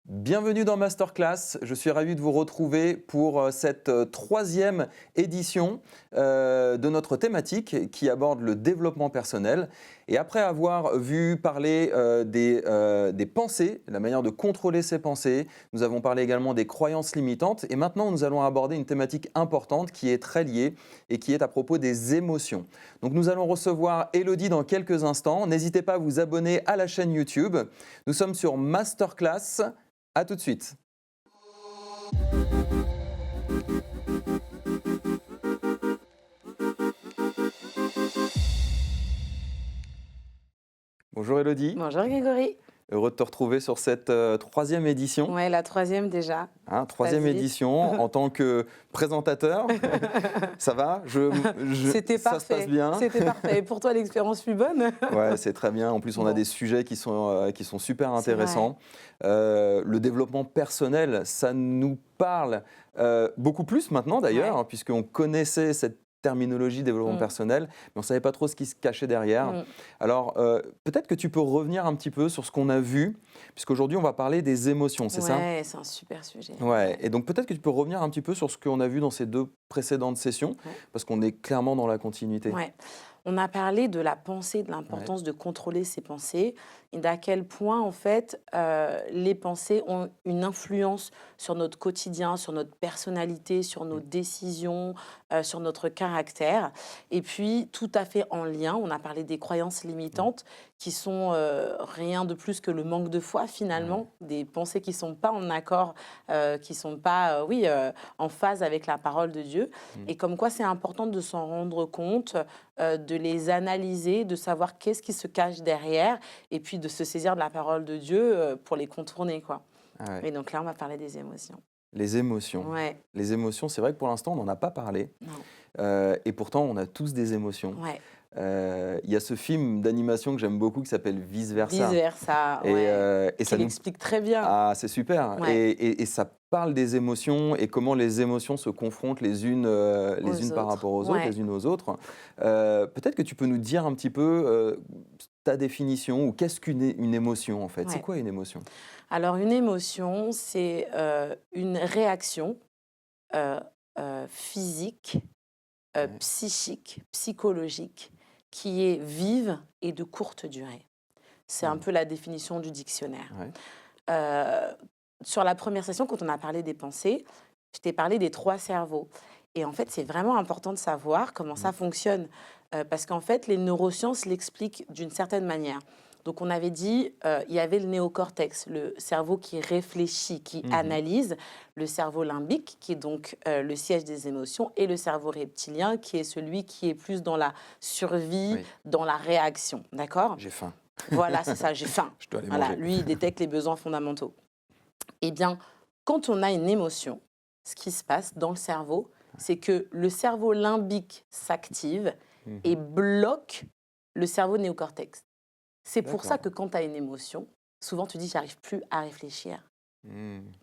Bienvenue dans Masterclass, je suis ravi de vous retrouver pour cette troisième édition de notre thématique qui aborde le développement personnel. Et après avoir vu parler des pensées, la manière de contrôler ses pensées, nous avons parlé également des croyances limitantes et maintenant nous allons aborder une thématique importante qui est très liée et qui est à propos des émotions. Donc nous allons recevoir Elodie dans quelques instants. N'hésitez pas à vous abonner à la chaîne YouTube. Nous sommes sur Masterclass. À tout de suite. Bonjour Elodie, Bonjour Grégory. heureux de te retrouver sur cette troisième édition. Ouais, la troisième déjà. Troisième Vas-y. édition en tant que présentateur. Ça va C'était ça parfait. se passe bien. C'était parfait. Et pour toi, l'expérience fut bonne? Ouais, c'est très bien. En plus, on a Bon. des sujets qui sont super C'est intéressants. Le développement personnel, ça nous parle beaucoup plus maintenant d'ailleurs, Ouais. hein, puisqu'on connaissait cette terminologie développement personnel, mais on ne savait pas trop ce qui se cachait derrière. Alors, peut-être que tu peux revenir un petit peu sur ce qu'on a vu, puisqu'aujourd'hui, on va parler des émotions, c'est ça? Ouais, c'est un super sujet. Ouais, et donc peut-être que tu peux revenir un petit peu sur ce qu'on a vu dans ces deux précédentes sessions, Ouais. parce qu'on est clairement dans la continuité. Ouais. On a parlé de la pensée, de l'importance de contrôler ses pensées et d'à quel point, en fait, les pensées ont une influence sur notre quotidien, sur notre personnalité, sur nos décisions, sur notre caractère. Et puis, tout à fait en lien, on a parlé des croyances limitantes qui sont rien de plus que le manque de foi, finalement, des pensées qui ne sont pas en accord, qui ne sont pas, en phase avec la parole de Dieu. Et comme quoi, c'est important de s'en rendre compte, de les analyser, de savoir qu'est-ce qui se cache derrière, et puis de se saisir de la parole de Dieu pour les contourner, quoi. Ah ouais. Et donc là, on va parler des émotions. Les émotions. Ouais, Les émotions, c'est vrai que pour l'instant, on n'en a pas parlé. non, Et pourtant, on a tous des émotions. ouais. Il y a ce film d'animation que j'aime beaucoup qui s'appelle Vice Versa. Vice versa, Et, ouais. et ça Qui nous... l'explique très bien. Ah, c'est super. Ouais. Et ça parle des émotions et comment les émotions se confrontent les unes par Aux rapport aux autres. autres, Ouais. les unes aux autres. Peut-être que tu peux nous dire un petit peu ta définition ou qu'est-ce qu'une émotion en fait? C'est Ouais. quoi une émotion? Alors, une émotion, c'est une réaction physique, Ouais. psychique, psychologique, qui est vive et de courte durée. C'est un peu la définition du dictionnaire. Ouais. Sur la première session, quand on a parlé des pensées, je t'ai parlé des 3 cerveaux. Et en fait, c'est vraiment important de savoir comment ça fonctionne. Parce qu'en fait, les neurosciences l'expliquent d'une certaine manière. Donc, on avait dit, il y avait le néocortex, le cerveau qui réfléchit, qui analyse, le cerveau limbique, qui est donc le siège des émotions, et le cerveau reptilien, qui est celui qui est plus dans la survie, Oui. dans la réaction. D'accord? J'ai faim. Voilà, c'est ça, j'ai faim. Je dois aller Voilà, manger. lui, il détecte les besoins fondamentaux. Eh bien, quand on a une émotion, ce qui se passe dans le cerveau, c'est que le cerveau limbique s'active et bloque le cerveau néocortex. C'est pour ça que quand tu as une émotion, souvent tu dis j'arrive plus à réfléchir.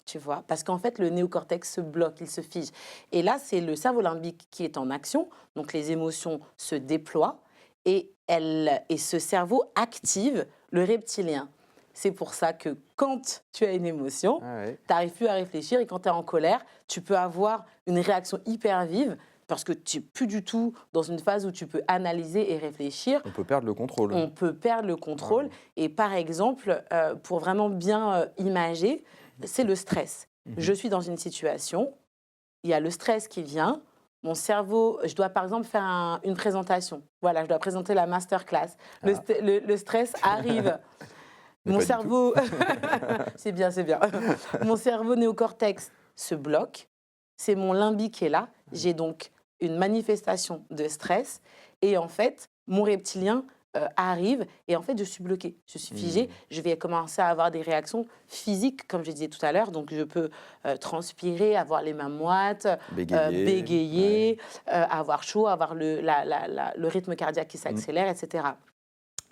Tu vois, parce qu'en fait, le néocortex se bloque, il se fige. Et là, c'est le cerveau limbique qui est en action, donc les émotions se déploient et ce cerveau active le reptilien. C'est pour ça que quand tu as une émotion, Ah ouais. tu n'arrives plus à réfléchir et quand tu es en colère, tu peux avoir une réaction hyper vive parce que tu n'es plus du tout dans une phase où tu peux analyser et réfléchir. On peut perdre le contrôle. On peut perdre le contrôle. Et par exemple, pour vraiment bien imager, c'est le stress. Je suis dans une situation, il y a le stress qui vient, mon cerveau, je dois par exemple faire une présentation. Voilà, je dois présenter la masterclass. Le stress arrive. Mais Mon pas du cerveau, c'est bien, c'est bien. Mon cerveau néocortex se bloque. C'est mon limbique qui est là. J'ai donc une manifestation de stress. Et en fait, mon reptilien arrive et en fait, je suis bloquée. Je suis figée. Je vais commencer à avoir des réactions physiques, comme je disais tout à l'heure. Donc, je peux transpirer, avoir les mains moites, bégayer, avoir chaud, avoir le rythme cardiaque qui s'accélère, etc.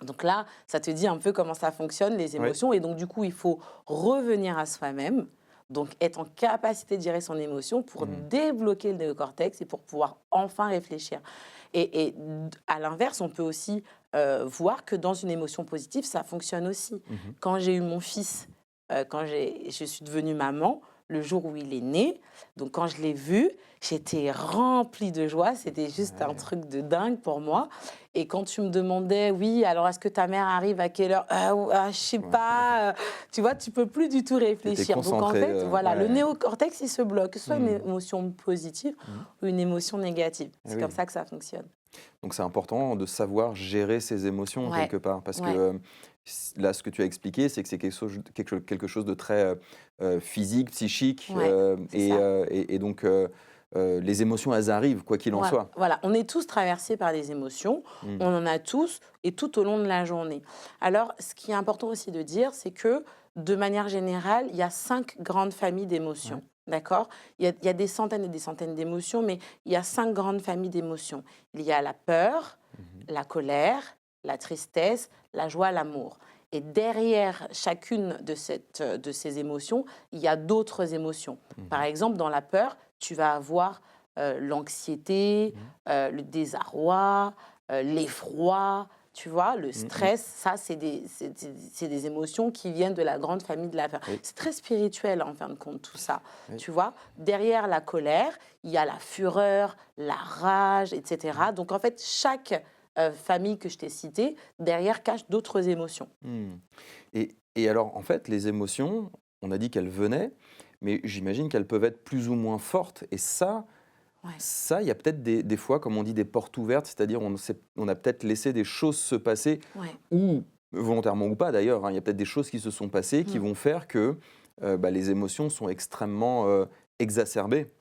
Donc là, ça te dit un peu comment ça fonctionne, les émotions. Oui. Et donc, du coup, il faut revenir à soi-même, donc être en capacité de gérer son émotion pour débloquer le néocortex et pour pouvoir enfin réfléchir. Et à l'inverse, on peut aussi voir que dans une émotion positive, ça fonctionne aussi. Quand j'ai eu mon fils quand je suis devenue maman, le jour où il est né. Donc, quand je l'ai vu, j'étais remplie de joie. C'était juste un truc de dingue pour moi. Et quand tu me demandais, oui, alors est-ce que ta mère arrive à quelle heure? Je sais pas. Tu vois, tu peux plus du tout réfléchir. Donc, en fait, voilà, le néocortex, il se bloque. Que ce soit une émotion positive ou une émotion négative. C'est comme ça que ça fonctionne. Donc, c'est important de savoir gérer ses émotions quelque part. Parce que là, ce que tu as expliqué, c'est que c'est quelque chose de très physique, psychique. Et donc, les émotions, elles arrivent, quoi qu'il en soit. Voilà, on est tous traversés par des émotions. On en a tous et tout au long de la journée. Alors, ce qui est important aussi de dire, c'est que de manière générale, il y a 5 grandes familles d'émotions. D'accord? Il y a des centaines et des centaines d'émotions, mais il y a 5 grandes familles d'émotions. Il y a la peur, la colère, la tristesse, la joie, l'amour. Et derrière chacune de ces émotions, il y a d'autres émotions. Par exemple, dans la peur, tu vas avoir l'anxiété, le désarroi, l'effroi, tu vois, le stress. Ça, c'est des émotions qui viennent de la grande famille de la peur. C'est très spirituel, en fin de compte, tout ça. Tu vois, derrière la colère, il y a la fureur, la rage, etc. Donc, en fait, chaque famille que je t'ai citée, derrière cache d'autres émotions. Et alors, en fait, les émotions, on a dit qu'elles venaient, mais j'imagine qu'elles peuvent être plus ou moins fortes. Et ça, il y a peut-être des fois, comme on dit, des portes ouvertes, c'est-à-dire on a peut-être laissé des choses se passer, ou volontairement ou pas d'ailleurs, il y a peut-être des choses qui se sont passées qui vont faire que les émotions sont extrêmement exacerbées.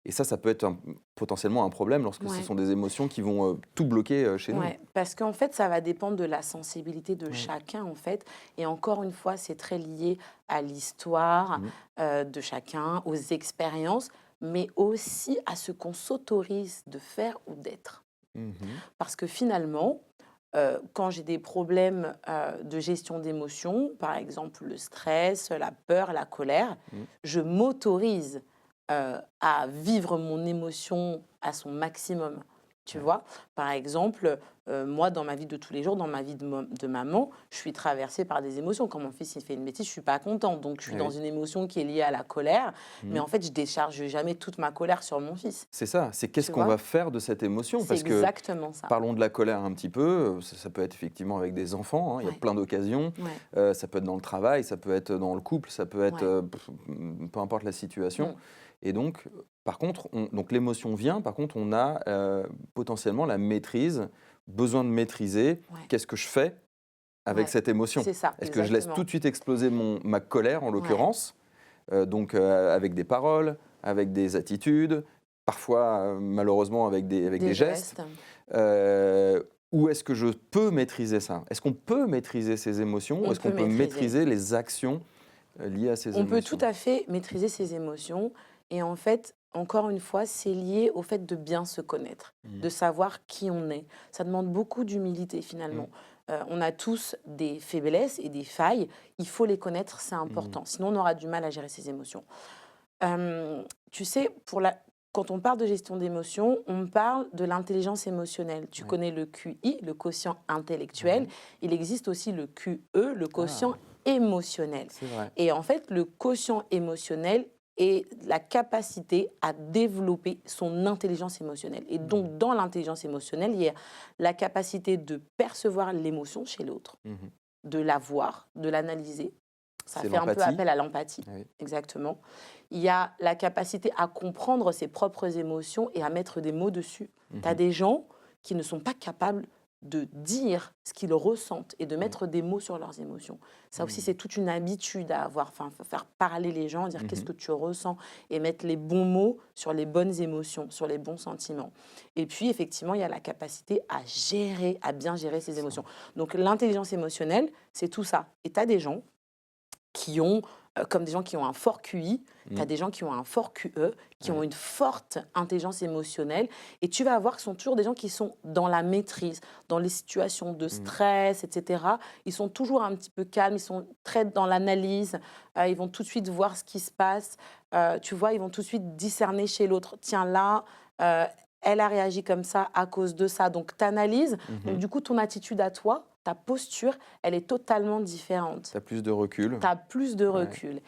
Et ça peut être potentiellement un problème lorsque ce sont des émotions qui vont tout bloquer chez nous. Parce qu'en fait, ça va dépendre de la sensibilité de chacun, en fait. Et encore une fois, c'est très lié à l'histoire de chacun, aux expériences, mais aussi à ce qu'on s'autorise de faire ou d'être. Parce que finalement, quand j'ai des problèmes de gestion d'émotions, par exemple le stress, la peur, la colère, je m'autorise à vivre mon émotion à son maximum. Tu vois, par exemple, moi, dans ma vie de tous les jours, dans ma vie de maman, je suis traversée par des émotions. Quand mon fils il fait une bêtise, je ne suis pas contente. Donc, je suis dans une émotion qui est liée à la colère. Mais en fait, je décharge jamais toute ma colère sur mon fils. C'est ça, c'est qu'est-ce qu'on va faire de cette émotion. C'est exactement ça. Parlons de la colère un petit peu. Ça peut être effectivement avec des enfants. Il y a plein d'occasions. Ça peut être dans le travail, ça peut être dans le couple, ça peut être peu importe la situation. Et donc, par contre, donc l'émotion vient, par contre, on a potentiellement la maîtrise, besoin de maîtriser qu'est-ce que je fais avec cette émotion. C'est ça, Est-ce que je laisse tout de suite exploser ma colère, en l'occurrence, donc avec des paroles, avec des attitudes, parfois malheureusement avec des gestes ou est-ce que je peux maîtriser ça? Est-ce qu'on peut maîtriser ces émotions ou est-ce qu'on peut maîtriser les actions liées à ces émotions? On peut tout à fait maîtriser ces émotions. Et en fait, encore une fois, c'est lié au fait de bien se connaître, de savoir qui on est. Ça demande beaucoup d'humilité finalement. On a tous des faiblesses et des failles. Il faut les connaître, c'est important. Sinon, on aura du mal à gérer ses émotions. Tu sais, quand on parle de gestion d'émotions, on parle de l'intelligence émotionnelle. Tu connais le QI, le quotient intellectuel. Il existe aussi le QE, le quotient émotionnel. C'est vrai. Et en fait, le quotient émotionnel et la capacité à développer son intelligence émotionnelle. Et donc, dans l'intelligence émotionnelle, il y a la capacité de percevoir l'émotion chez l'autre, de la voir, de l'analyser. Ça fait un peu appel à l'empathie, exactement. Il y a la capacité à comprendre ses propres émotions et à mettre des mots dessus. Tu as des gens qui ne sont pas capables de dire ce qu'ils ressentent et de mettre des mots sur leurs émotions. Ça aussi, c'est toute une habitude à avoir, faire parler les gens, dire qu'est-ce que tu ressens et mettre les bons mots sur les bonnes émotions, sur les bons sentiments. Et puis, effectivement, il y a la capacité à bien gérer ses émotions. Donc, l'intelligence émotionnelle, c'est tout ça. Et tu as des gens qui ont, comme des gens qui ont un fort QI, tu as des gens qui ont un fort QE, qui ont une forte intelligence émotionnelle. Et tu vas voir que ce sont toujours des gens qui sont dans la maîtrise, dans les situations de stress, etc. Ils sont toujours un petit peu calmes, ils sont très dans l'analyse. Ils vont tout de suite voir ce qui se passe. Tu vois, ils vont tout de suite discerner chez l'autre. Tiens, là, elle a réagi comme ça à cause de ça. Donc, tu analyses. Donc, du coup, ton attitude à toi ta posture, elle est totalement différente. Tu as plus de recul. Tu as plus de recul.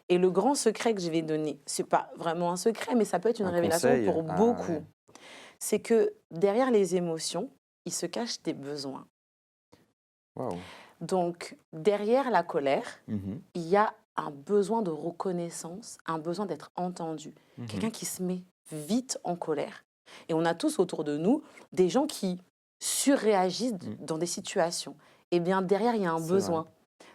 Et le grand secret que je vais donner, ce n'est pas vraiment un secret, mais ça peut être une révélation conseil. pour beaucoup, c'est que derrière les émotions, il se cache des besoins. Wow. Donc, derrière la colère, il y a un besoin de reconnaissance, un besoin d'être entendu. Quelqu'un qui se met vite en colère. Et on a tous autour de nous des gens qui surréagissent dans des situations. Eh bien, derrière, il y a un besoin.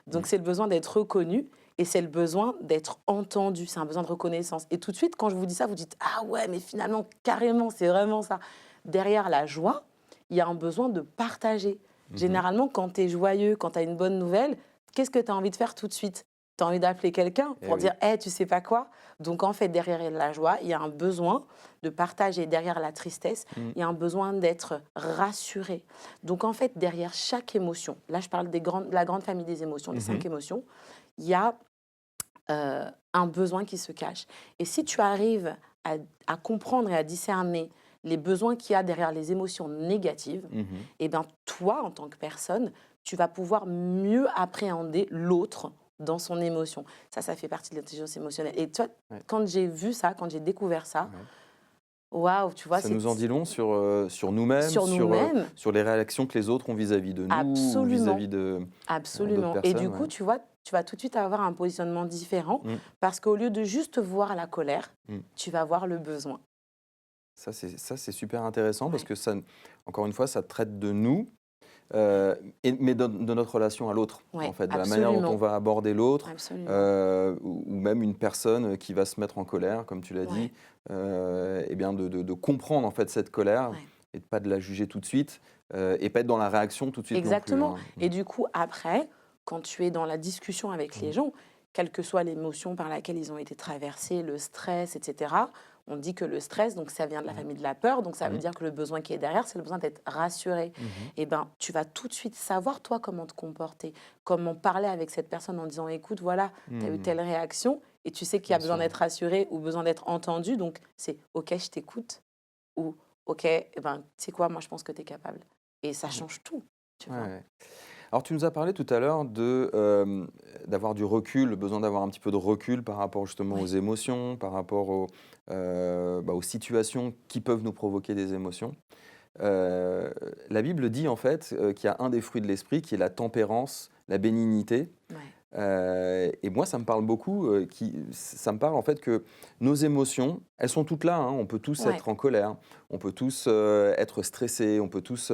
Donc, c'est le besoin d'être reconnu et c'est le besoin d'être entendu. C'est un besoin de reconnaissance. Et tout de suite, quand je vous dis ça, vous dites « Ah ouais, mais finalement, carrément, c'est vraiment ça ». Derrière la joie, il y a un besoin de partager. Généralement, quand tu es joyeux, quand tu as une bonne nouvelle, qu'est-ce que tu as envie de faire tout de suite? Tu as envie d'appeler quelqu'un pour dire hey, « tu sais pas quoi ?» Donc, en fait, derrière la joie, il y a un besoin de partager. Derrière la tristesse, il y a un besoin d'être rassuré. Donc, en fait, derrière chaque émotion, là, je parle de la grande famille des émotions, les 5 émotions, il y a un besoin qui se cache. Et si tu arrives à comprendre et à discerner les besoins qu'il y a derrière les émotions négatives, et bien toi, en tant que personne, tu vas pouvoir mieux appréhender l'autre dans son émotion. Ça fait partie de l'intelligence émotionnelle. Et toi, quand j'ai vu ça, quand j'ai découvert ça, waouh, tu vois, ça nous en dit long sur nous-mêmes, sur les réactions que les autres ont vis-à-vis de nous, ou vis-à-vis de d'autres personnes. Et du coup, tu vois, tu vas tout de suite avoir un positionnement différent parce qu'au lieu de juste voir la colère, tu vas voir le besoin. Ça, c'est super intéressant parce que, ça, encore une fois, ça traite de nous, mais de notre relation à l'autre, en fait, de la manière dont on va aborder l'autre, ou même une personne qui va se mettre en colère, comme tu l'as dit, et bien de comprendre en fait cette colère et de pas de la juger tout de suite et pas être dans la réaction tout de suite. Exactement. Non plus, hein. Et du coup, après, quand tu es dans la discussion avec les gens, quelle que soit l'émotion par laquelle ils ont été traversés, le stress, etc., on dit que le stress, donc ça vient de la famille de la peur, donc ça veut dire que le besoin qui est derrière, c'est le besoin d'être rassuré. Et ben, tu vas tout de suite savoir, toi, comment te comporter, comment parler avec cette personne en disant, écoute, voilà, tu as eu telle réaction, et tu sais qu'il y a besoin d'être rassuré ou besoin d'être entendu, donc c'est « ok, je t'écoute » ou « ok, eh ben, tu sais quoi, moi je pense que tu es capable ». Et ça change tout, tu vois. Alors, tu nous as parlé tout à l'heure d'avoir du recul, le besoin d'avoir un petit peu de recul par rapport justement aux émotions, par rapport aux situations qui peuvent nous provoquer des émotions. La Bible dit en fait qu'il y a un des fruits de l'esprit qui est la tempérance, la bénignité. Et moi, ça me parle beaucoup. Ça me parle en fait que nos émotions, elles sont toutes là. Hein. On peut tous être en colère, on peut tous être stressés, on peut tous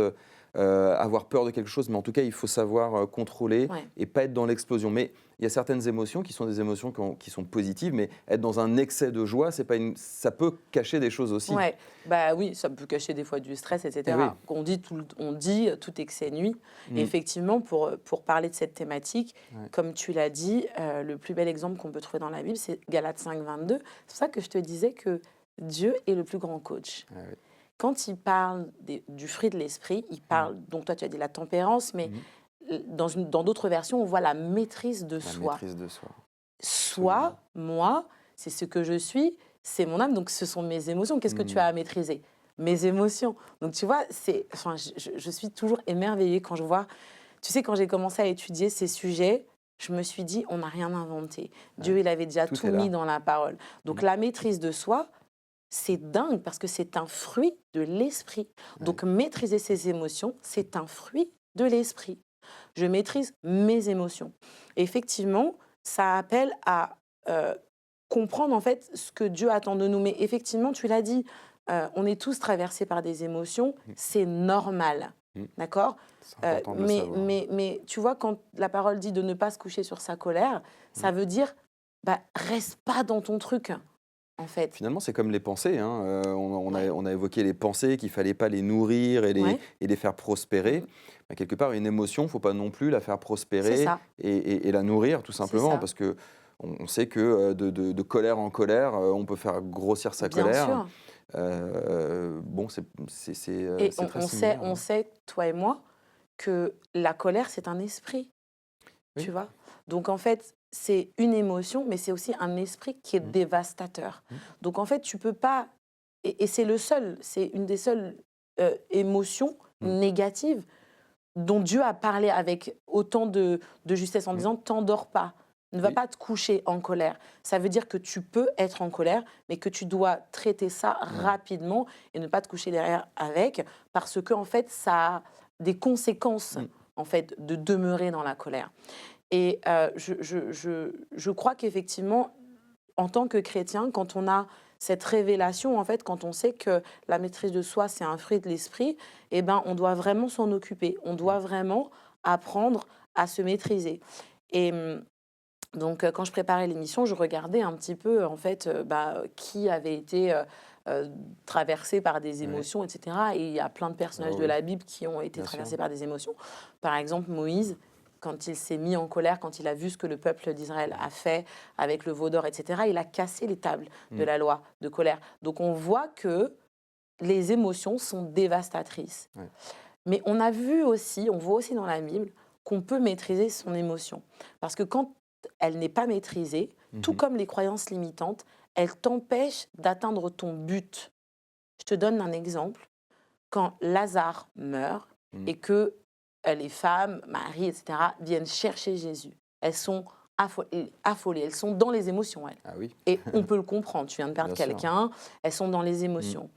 avoir peur de quelque chose, mais en tout cas, il faut savoir contrôler et pas être dans l'explosion. Mais il y a certaines émotions qui sont des émotions qui sont positives, mais être dans un excès de joie, ça peut cacher des choses aussi. Bah oui, ça peut cacher des fois du stress, etc. On dit tout excès nuit. Effectivement, pour parler de cette thématique, comme tu l'as dit, le plus bel exemple qu'on peut trouver dans la Bible, c'est Galates 5, 22. C'est pour ça que je te disais que Dieu est le plus grand coach. Quand il parle du fruit de l'esprit, il parle, donc toi tu as dit la tempérance, mais dans d'autres versions, on voit la maîtrise de soi. Soi, moi, c'est ce que je suis, c'est mon âme, donc ce sont mes émotions. Qu'est-ce que tu as à maîtriser? Mes émotions. Donc tu vois, je suis toujours émerveillée quand je vois, tu sais, quand j'ai commencé à étudier ces sujets, je me suis dit, on n'a rien inventé. Dieu, il avait déjà tout mis dans la parole. Donc la maîtrise de soi, c'est dingue parce que c'est un fruit de l'esprit. Donc, maîtriser ses émotions, c'est un fruit de l'esprit. Je maîtrise mes émotions. Et effectivement, ça appelle à comprendre en fait ce que Dieu attend de nous. Mais effectivement, tu l'as dit, on est tous traversés par des émotions, c'est normal. D'accord ? Mais tu vois, quand la parole dit de ne pas se coucher sur sa colère, ça veut dire, reste pas dans ton truc. En fait. Finalement, c'est comme les pensées. Hein. On a évoqué les pensées, qu'il ne fallait pas les nourrir et les faire prospérer. Quelque part, une émotion, il ne faut pas non plus la faire prospérer et la nourrir, tout simplement, parce qu'on sait que de colère en colère, on peut faire grossir sa colère. Bon, c'est très similaire. On sait, toi et moi, que la colère, c'est un esprit. Tu vois ? Donc, en fait, c'est une émotion, mais c'est aussi un esprit qui est dévastateur. Donc, en fait, tu peux pas... Et c'est une des seules émotions négatives dont Dieu a parlé avec autant de justesse en disant t'endors pas, ne va Oui. pas te coucher en colère. Ça veut dire que tu peux être en colère, mais que tu dois traiter ça rapidement et ne pas te coucher derrière avec, parce que en fait, ça a des conséquences en fait de demeurer dans la colère. Et je crois qu'effectivement, en tant que chrétien, quand on a cette révélation, en fait, quand on sait que la maîtrise de soi, c'est un fruit de l'esprit, eh ben, on doit vraiment s'en occuper. On doit vraiment apprendre à se maîtriser. Et donc, quand je préparais l'émission, je regardais un petit peu, en fait, qui avait été traversé par des émotions, etc. Et il y a plein de personnages de la Bible qui ont été Bien traversés sûr. par des émotions. Par exemple, Moïse, quand il s'est mis en colère, quand il a vu ce que le peuple d'Israël a fait avec le veau d'or, etc., il a cassé les tables de la loi de colère. Donc, on voit que les émotions sont dévastatrices. Ouais. Mais on voit aussi dans la Bible qu'on peut maîtriser son émotion. Parce que quand elle n'est pas maîtrisée, tout comme les croyances limitantes, elle t'empêche d'atteindre ton but. Je te donne un exemple. Quand Lazare meurt et que les femmes, Marie, etc., viennent chercher Jésus, elles sont affolées, elles sont dans les émotions, elles. Ah oui. Et on peut le comprendre, tu viens de perdre Bien sûr. quelqu'un, elles sont dans les émotions.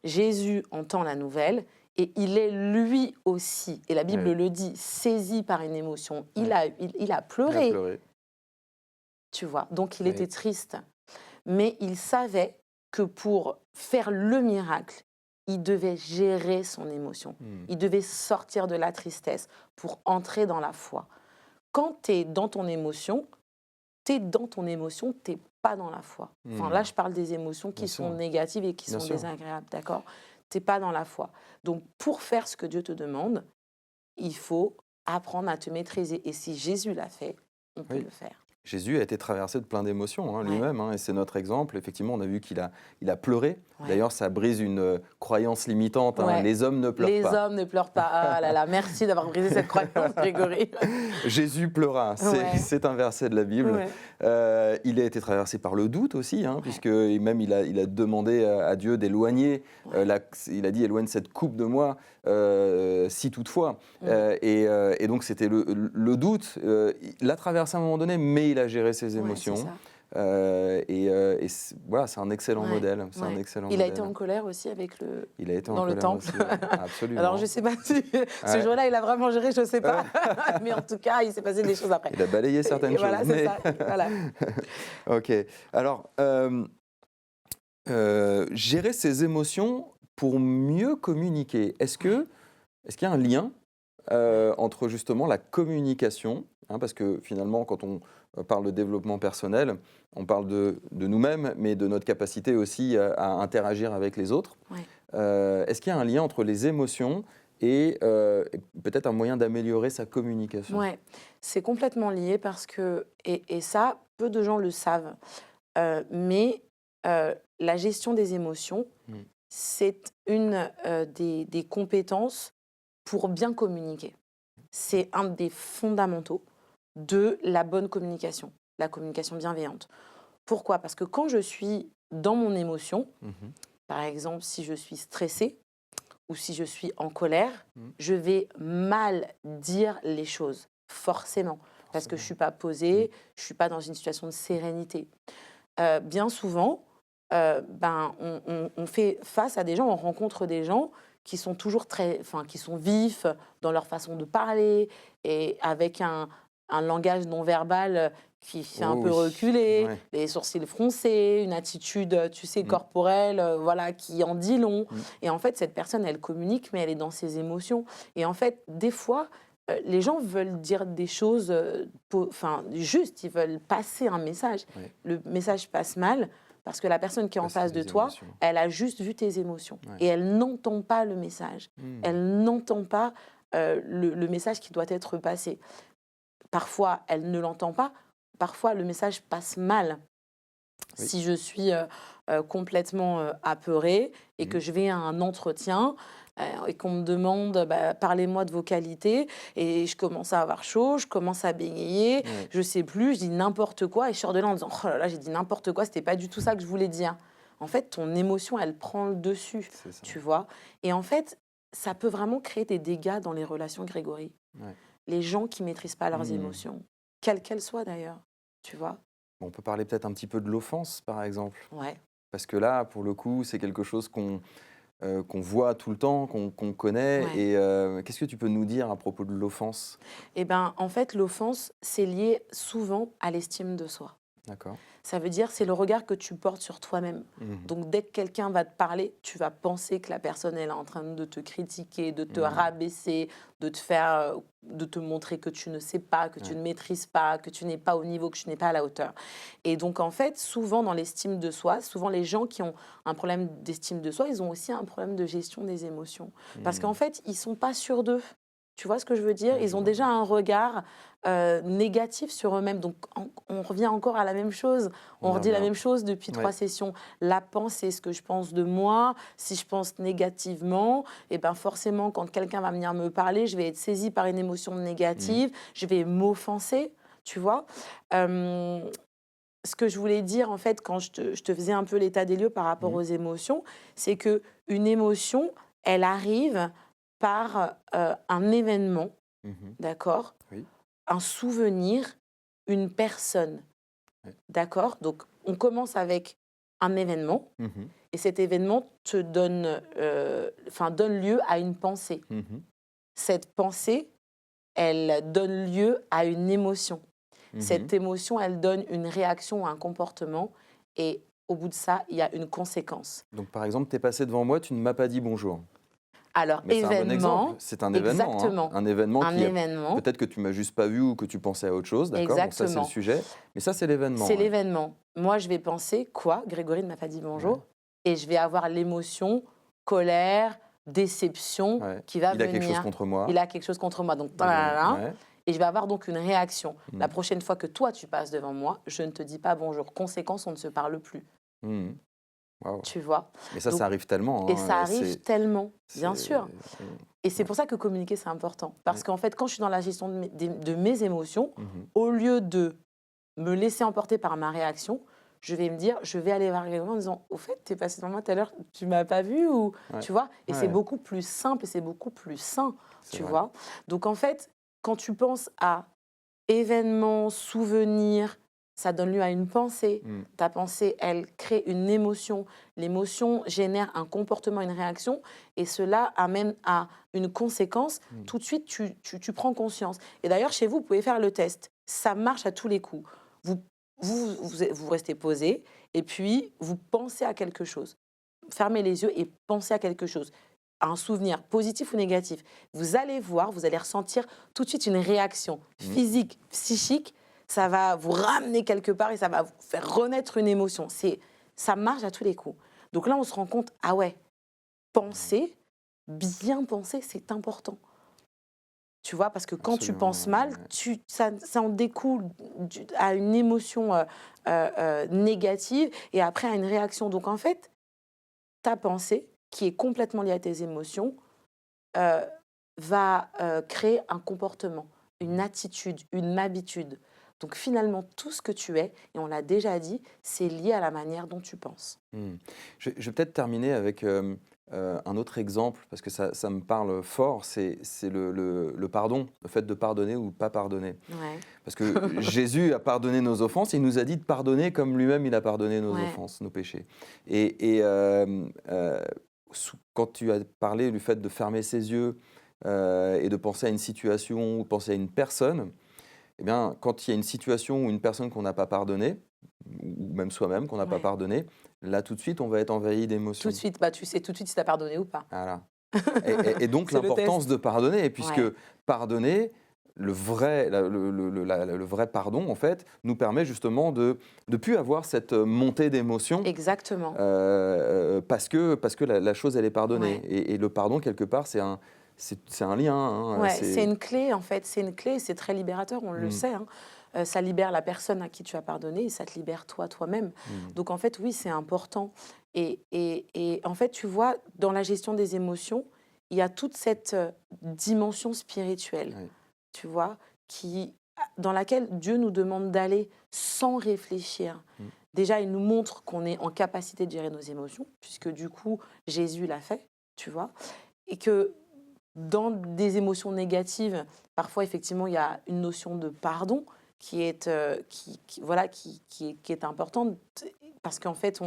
Jésus entend la nouvelle et il est lui aussi, et la Bible Ouais. le dit, saisi par une émotion. Il Ouais. a Il a pleuré, pleuré. tu vois. Donc il Oui. était triste. Mais il savait que pour faire le miracle, il devait gérer son émotion. Il devait sortir de la tristesse pour entrer dans la foi. Quand tu es dans ton émotion, tu es dans ton émotion, tu n'es pas dans la foi. Enfin, là, je parle des émotions qui Bien sont sûr. négatives et qui Bien sont sûr. désagréables, d'accord? Tu n'es pas dans la foi. Donc, pour faire ce que Dieu te demande, il faut apprendre à te maîtriser. Et si Jésus l'a fait, on peut Oui. le faire. Jésus a été traversé de plein d'émotions Ouais. lui-même, et c'est notre exemple. Effectivement, on a vu qu'il a pleuré. Ouais. D'ailleurs, ça brise une croyance limitante. Ouais. Les hommes ne pleurent Les pas. hommes ne pleurent pas. Ah là là, merci d'avoir brisé cette croyance, Grégory. Jésus pleura. Ouais. C'est un verset de la Bible. Ouais. Il a été traversé par le doute aussi, puisque même il a demandé à Dieu d'éloigner. Il a dit éloigne cette coupe de moi, si toutefois. Et donc c'était le doute. Il l'a traversé à un moment donné, mais il a géré ses émotions. Ouais, c'est ça. Voilà, c'est un excellent modèle. C'est un excellent modèle. A été en colère aussi avec Il a été en dans le colère temple. aussi, ouais. Absolument. Alors je sais pas si ce jour-là il a vraiment géré, je sais pas. Mais en tout cas, il s'est passé des choses après. Il a balayé certaines choses. Voilà, c'est ça. Voilà. Ok. Alors, gérer ses émotions pour mieux communiquer. Est-ce qu'il y a un lien entre justement la communication, parce que finalement, quand on parle de développement personnel, on parle de nous-mêmes, mais de notre capacité aussi à interagir avec les autres. Ouais. Est-ce qu'il y a un lien entre les émotions et peut-être un moyen d'améliorer sa communication? Oui, c'est complètement lié parce que, et ça, peu de gens le savent, mais la gestion des émotions, c'est une des compétences pour bien communiquer. C'est un des fondamentaux de la bonne communication, la communication bienveillante. Pourquoi? Parce que quand je suis dans mon émotion, par exemple, si je suis stressée ou si je suis en colère, je vais mal dire les choses, forcément, parce que je ne suis pas posée, je ne suis pas dans une situation de sérénité. Bien souvent, on fait face à des gens, on rencontre des gens qui sont toujours qui sont vifs dans leur façon de parler et avec un langage non verbal qui fait un peu reculer, les sourcils froncés, une attitude, tu sais, corporelle, voilà, qui en dit long. Et en fait, cette personne, elle communique, mais elle est dans ses émotions. Et en fait, des fois, les gens veulent dire des choses, justes, ils veulent passer un message. Le message passe mal parce que la personne qui est en face de toi, elle a juste vu tes émotions. Et elle n'entend pas le message. Elle n'entend pas le message qui doit être passé. Parfois, elle ne l'entend pas. Parfois, le message passe mal. Si je suis complètement apeurée et que je vais à un entretien et qu'on me demande parlez-moi de vos qualités et je commence à avoir chaud, je commence à bégayer, je sais plus, je dis n'importe quoi et je sors de là en disant oh là là, j'ai dit n'importe quoi, c'était pas du tout ça que je voulais dire. En fait, ton émotion, elle prend le dessus, tu vois. Et en fait, ça peut vraiment créer des dégâts dans les relations, Grégory. Ouais. Les gens qui ne maîtrisent pas leurs Mmh. émotions, quelles qu'elles soient d'ailleurs, tu vois. On peut parler peut-être un petit peu de l'offense, par exemple. Ouais. Parce que là, pour le coup, c'est quelque chose qu'on voit tout le temps, qu'on connaît. Ouais. Et qu'est-ce que tu peux nous dire à propos de l'offense? Eh ben, en fait, l'offense, c'est lié souvent à l'estime de soi. D'accord. Ça veut dire, c'est le regard que tu portes sur toi-même. Mhm. Donc, dès que quelqu'un va te parler, tu vas penser que la personne, elle est en train de te critiquer, de te rabaisser, de te faire, de te montrer que tu ne sais pas, que tu ne maîtrises pas, que tu n'es pas au niveau, que tu n'es pas à la hauteur. Et donc, en fait, souvent dans l'estime de soi, souvent les gens qui ont un problème d'estime de soi, ils ont aussi un problème de gestion des émotions. Parce qu'en fait, ils sont pas sûrs d'eux. Tu vois ce que je veux dire? Ouais, je Ils ont vois. déjà un regard négatif sur eux-mêmes. Donc, on revient encore à la même chose. On y redit la revient. même chose depuis 3 sessions. La pensée, ce que je pense de moi, si je pense négativement, et ben forcément, quand quelqu'un va venir me parler, je vais être saisie par une émotion négative, je vais m'offenser, tu vois. Ce que je voulais dire, en fait, quand je te faisais un peu l'état des lieux par rapport aux émotions, c'est qu'une émotion, elle arrive par un événement, Mhm. d'accord? Oui. Un souvenir, une personne, Ouais. d'accord? Donc, on commence avec un événement, Mhm. et cet événement te donne, donne lieu à une pensée. Mhm. Cette pensée, elle donne lieu à une émotion. Mhm. Cette émotion, elle donne une réaction ou un comportement, et au bout de ça, il y a une conséquence. Donc, par exemple, tu es passé devant moi, tu ne m'as pas dit bonjour. Alors, Mais c'est un bon exemple. événement, C'est un événement. Hein. exactement, Un événement un qui événement, peut-être que tu m'as juste pas vu ou que tu pensais à autre chose, d'accord? Bon, ça, c'est le exactement. sujet. Mais ça, c'est l'événement. C'est Ouais. l'événement. Moi, je vais penser, quoi? Grégory ne m'a pas dit bonjour. Ouais. Et je vais avoir l'émotion, colère, déception Ouais. qui va Il a quelque chose venir. contre moi. Il a quelque chose contre moi. Donc, Ouais. et je vais avoir donc une réaction. Mm. La prochaine fois que toi, tu passes devant moi, je ne te dis pas bonjour. Conséquence, on ne se parle plus. Mhm. Waouh. Tu vois? Mais ça, Donc, ça arrive tellement. et Hein. ça arrive tellement, bien C'est- sûr. Et c'est Ouais. pour ça que communiquer, c'est important. Parce Ouais. qu'en fait, quand je suis dans la gestion de mes émotions, Mhm. au lieu de me laisser emporter par ma réaction, je vais me dire, je vais aller voir quelqu'un en disant, au fait, tu es passé devant moi tout à l'heure, tu m'as pas vu ou Ouais. tu vois. Et c'est Ouais. beaucoup plus simple et c'est beaucoup plus sain, C'est tu vrai. vois. Donc en fait, quand tu penses à événements, souvenirs, ça donne lieu à une pensée. Mm. Ta pensée, elle crée une émotion. L'émotion génère un comportement, une réaction, et cela amène à une conséquence. Tout de suite, tu prends conscience. Et d'ailleurs, chez vous, vous pouvez faire le test. Ça marche à tous les coups. Vous restez posé, et puis vous pensez à quelque chose. Fermez les yeux et pensez à quelque chose. À un souvenir positif ou négatif. Vous allez voir, vous allez ressentir tout de suite une réaction physique, psychique. Ça va vous ramener quelque part et ça va vous faire renaître une émotion. Ça marche à tous les coups. Donc là, on se rend compte, ah ouais, penser, bien penser, c'est important. Tu vois, parce que quand tu Absolument, penses mal, ouais. ça en découle à une émotion négative et après à une réaction. Donc en fait, ta pensée, qui est complètement liée à tes émotions, va créer un comportement, une attitude, une habitude. Donc finalement, tout ce que tu es, et on l'a déjà dit, c'est lié à la manière dont tu penses. Mm. Je vais peut-être terminer avec un autre exemple, parce que ça me parle fort, c'est le pardon, le fait de pardonner ou pas pardonner. Ouais. Parce que Jésus a pardonné nos offenses, il nous a dit de pardonner comme lui-même il a pardonné nos Ouais. offenses, nos péchés. Et quand tu as parlé du fait de fermer ses yeux et de penser à une situation ou penser à une personne, eh bien, quand il y a une situation ou une personne qu'on n'a pas pardonnée, ou même soi-même qu'on n'a pas Ouais. pardonné, là tout de suite on va être envahi d'émotions. Tout de suite, tu sais tout de suite si tu as pardonné ou pas. Voilà. Et donc C'est le l'importance test. de pardonner, puisque Ouais. pardonner, le vrai pardon, en fait, nous permet justement de ne plus avoir cette montée d'émotions Exactement. parce que la chose, elle est pardonnée. Ouais. Et le pardon, quelque part, c'est un lien. Hein, Ouais, c'est une clé en fait, c'est une clé, c'est très libérateur, on le sait. Hein. Ça libère la personne à qui tu as pardonné et ça te libère toi-même. Donc en fait, oui, c'est important. Et en fait, tu vois, dans la gestion des émotions, il y a toute cette dimension spirituelle, Ouais. tu vois, dans laquelle Dieu nous demande d'aller sans réfléchir. Déjà, il nous montre qu'on est en capacité de gérer nos émotions, puisque du coup, Jésus l'a fait, tu vois. et que dans des émotions négatives, parfois, effectivement, il y a une notion de pardon qui est, voilà, qui est importante parce qu'en fait,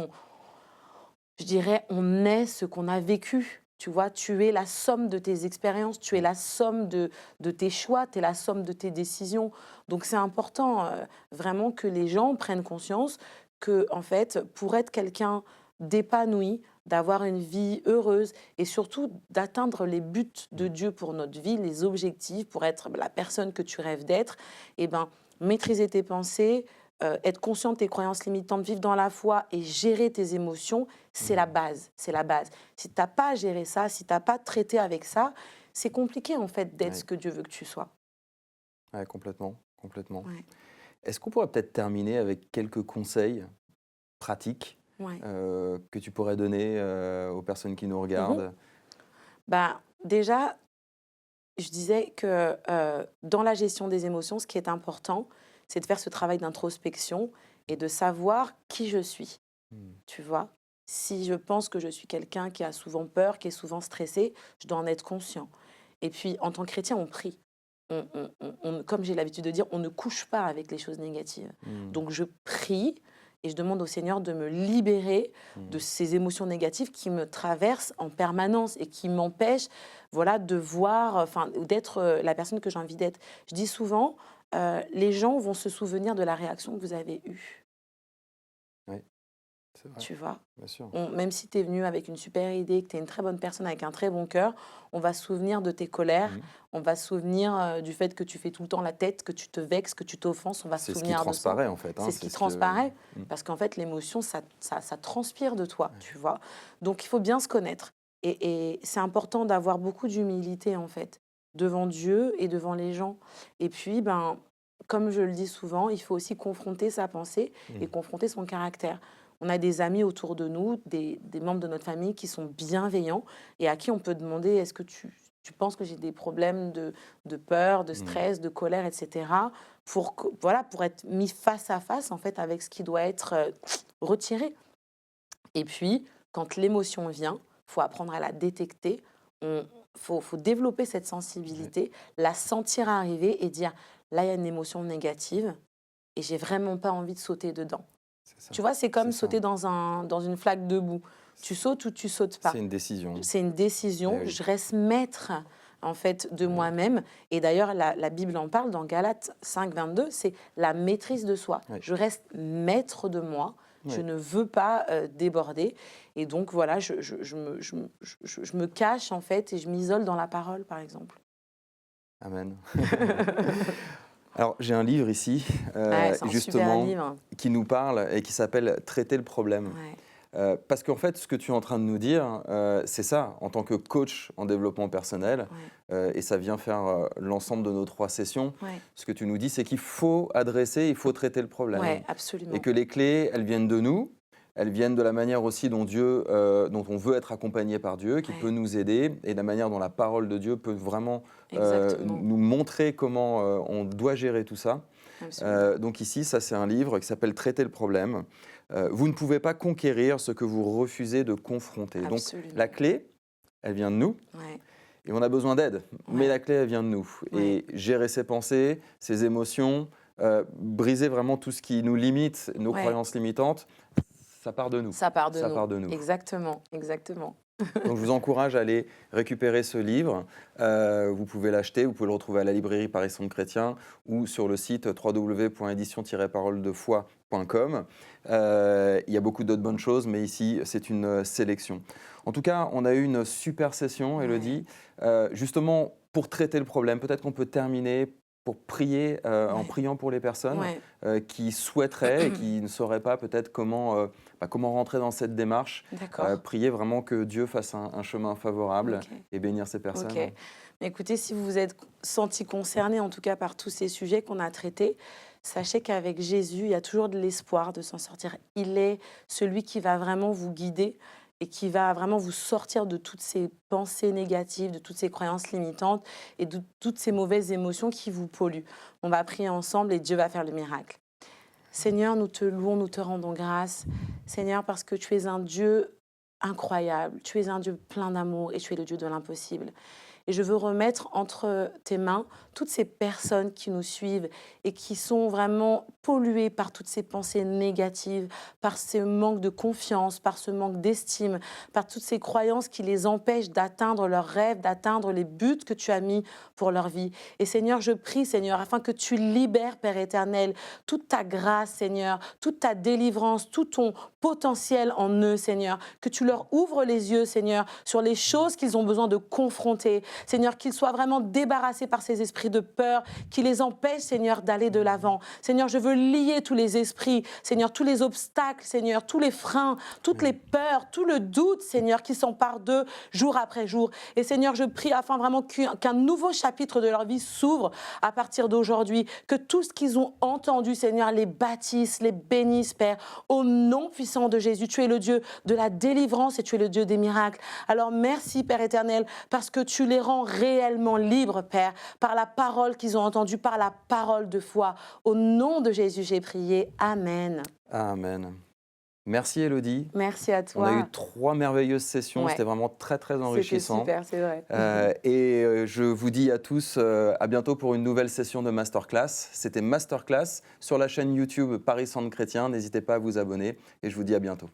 je dirais, on est ce qu'on a vécu. Tu vois, tu es la somme de tes expériences, tu es la somme de tes choix, tu es la somme de tes décisions. Donc, c'est important vraiment que les gens prennent conscience que, en fait, pour être quelqu'un d'épanoui, d'avoir une vie heureuse et surtout d'atteindre les buts de Dieu pour notre vie, les objectifs, pour être la personne que tu rêves d'être, eh ben, maîtriser tes pensées, être conscient de tes croyances limitantes, vivre dans la foi et gérer tes émotions, c'est la base. C'est la base. Si tu n'as pas géré ça, si tu n'as pas traité avec ça, c'est compliqué en fait d'être Ouais. ce que Dieu veut que tu sois. Ouais, complètement, complètement. Ouais. Est-ce qu'on pourrait peut-être terminer avec quelques conseils pratiques Ouais. que tu pourrais donner aux personnes qui nous regardent? Bah, déjà, je disais que dans la gestion des émotions, ce qui est important, c'est de faire ce travail d'introspection et de savoir qui je suis. Mmh. Tu vois, si je pense que je suis quelqu'un qui a souvent peur, qui est souvent stressé, je dois en être conscient. Et puis, en tant que chrétien, on prie. Comme j'ai l'habitude de dire, on ne couche pas avec les choses négatives. Mmh. Donc, je prie et je demande au Seigneur de me libérer de Mmh. ces émotions négatives qui me traversent en permanence et qui m'empêchent, voilà, de voir, enfin, d'être la personne que j'ai envie d'être. Je dis souvent, les gens vont se souvenir de la réaction que vous avez eue. Ouais, c'est vrai, Tu vois, bien sûr. même si tu es venu avec une super idée, que tu es une très bonne personne avec un très bon cœur, on va se souvenir de tes colères, Mmh. on va se souvenir du fait que tu fais tout le temps la tête, que tu te vexes, que tu t'offenses, on va se C'est ce qui souvenir de ça. transparaît en fait, hein, C'est ce qui c'est ce que transparaît, mmh. parce qu'en fait, l'émotion, ça transpire de toi, Ouais. tu vois. Donc, il faut bien se connaître. Et c'est important d'avoir beaucoup d'humilité, en fait, devant Dieu et devant les gens. Et puis, ben, comme je le dis souvent, il faut aussi confronter sa pensée et Mmh. confronter son caractère. On a des amis autour de nous, des membres de notre famille qui sont bienveillants et à qui on peut demander est-ce que tu penses que j'ai des problèmes de peur, de Mmh. stress, de colère, etc. Voilà, pour être mis face à face en fait avec ce qui doit être retiré. Et puis, quand l'émotion vient, il faut apprendre à la détecter. Il faut développer cette Ouais, sensibilité, la sentir arriver et dire là, il y a une émotion négative et j'ai vraiment pas envie de sauter dedans. c'est ça, Tu vois, c'est c'est comme ça. sauter dans une flaque de boue. Tu sautes ou tu sautes pas. C'est une décision. C'est une décision. Eh oui. Je reste maître, en fait, de Eh oui. moi-même. Et d'ailleurs, la Bible en parle dans Galates 5, 22, c'est la maîtrise de soi. Oui. Je reste maître de moi. Je Oui. ne veux pas déborder. Et donc, voilà, je me cache, en fait, et je m'isole dans la parole, par exemple. Amen. Alors, j'ai un livre ici, Ouais, c'est un super justement, livre. qui nous parle et qui s'appelle Traiter le problème. Ouais, Parce qu'en fait, ce que tu es en train de nous dire, c'est ça, en tant que coach en développement personnel, ouais, et ça vient faire l'ensemble de nos 3 sessions, ouais, ce que tu nous dis, c'est qu'il faut adresser, il faut traiter le problème. ouais, Et absolument. que les clés, elles viennent de nous, elles viennent de la manière aussi dont dont on veut être accompagné par Dieu, qui peut Ouais, nous aider, et de la manière dont la parole de Dieu peut vraiment exactement. nous montrer comment on doit gérer tout ça. Absolument. Donc ici, ça c'est un livre qui s'appelle Traiter le problème. Vous ne pouvez pas conquérir ce que vous refusez de confronter. Donc Absolument. la clé, elle vient de nous. Ouais, Et on a besoin d'aide, mais ouais, la clé, elle vient de nous. ouais, Et gérer ses pensées, ses émotions, briser vraiment tout ce qui nous limite, nos ouais. croyances limitantes, ça part de nous. Ça part de Ça nous. part de nous. Exactement, exactement. Donc je vous encourage à aller récupérer ce livre. Vous pouvez l'acheter, vous pouvez le retrouver à la librairie Paris Centre Chrétien ou sur le site www.édition-paroledefoi.com. Il y a beaucoup d'autres bonnes choses, mais ici, c'est une sélection. En tout cas, on a eu une super session, Ouais. Élodie. Justement, pour traiter le problème, peut-être qu'on peut terminer pour prier, en Ouais. priant pour les personnes Ouais. qui souhaiteraient et qui ne sauraient pas peut-être comment rentrer dans cette démarche. D'accord. Prier vraiment que Dieu fasse un chemin favorable Ok. et bénir ces personnes. Ok. Mais écoutez, si vous vous êtes senti concerné, en tout cas par tous ces sujets qu'on a traités, sachez qu'avec Jésus, il y a toujours de l'espoir de s'en sortir. Il est celui qui va vraiment vous guider et qui va vraiment vous sortir de toutes ces pensées négatives, de toutes ces croyances limitantes et de toutes ces mauvaises émotions qui vous polluent. On va prier ensemble et Dieu va faire le miracle. Seigneur, nous te louons, nous te rendons grâce. Seigneur, parce que tu es un Dieu incroyable, tu es un Dieu plein d'amour et tu es le Dieu de l'impossible. Et je veux remettre entre tes mains toutes ces personnes qui nous suivent et qui sont vraiment polluées par toutes ces pensées négatives, par ce manque de confiance, par ce manque d'estime, par toutes ces croyances qui les empêchent d'atteindre leurs rêves, d'atteindre les buts que tu as mis pour leur vie. Et Seigneur, je prie, Seigneur, afin que tu libères, Père éternel, toute ta grâce, Seigneur, toute ta délivrance, tout ton potentiel en eux, Seigneur, que tu leur ouvres les yeux, Seigneur, sur les choses qu'ils ont besoin de confronter. Seigneur, qu'ils soient vraiment débarrassés par ces esprits de peur qui les empêchent, Seigneur, d'aller de l'avant. Seigneur, je veux lier tous les esprits, Seigneur, tous les obstacles, Seigneur, tous les freins, toutes les peurs, tout le doute, Seigneur, qui s'empare d'eux jour après jour. Et Seigneur, je prie afin vraiment qu'un nouveau chapitre de leur vie s'ouvre à partir d'aujourd'hui, que tout ce qu'ils ont entendu, Seigneur, les bâtisse, les bénisse, Père, au nom puissant de Jésus. Tu es le Dieu de la délivrance et tu es le Dieu des miracles. Alors merci, Père éternel, parce que tu les rends réellement libres, Père, par la parole qu'ils ont entendue, par la parole de foi. Au nom de Jésus, j'ai prié. Amen. Amen. Merci Élodie. Merci à toi. On a eu 3 merveilleuses sessions, Ouais. c'était vraiment très très enrichissant. C'était super, c'est vrai. Je vous dis à tous à bientôt pour une nouvelle session de Masterclass. C'était Masterclass sur la chaîne YouTube Paris Centre Chrétien. N'hésitez pas à vous abonner et je vous dis à bientôt.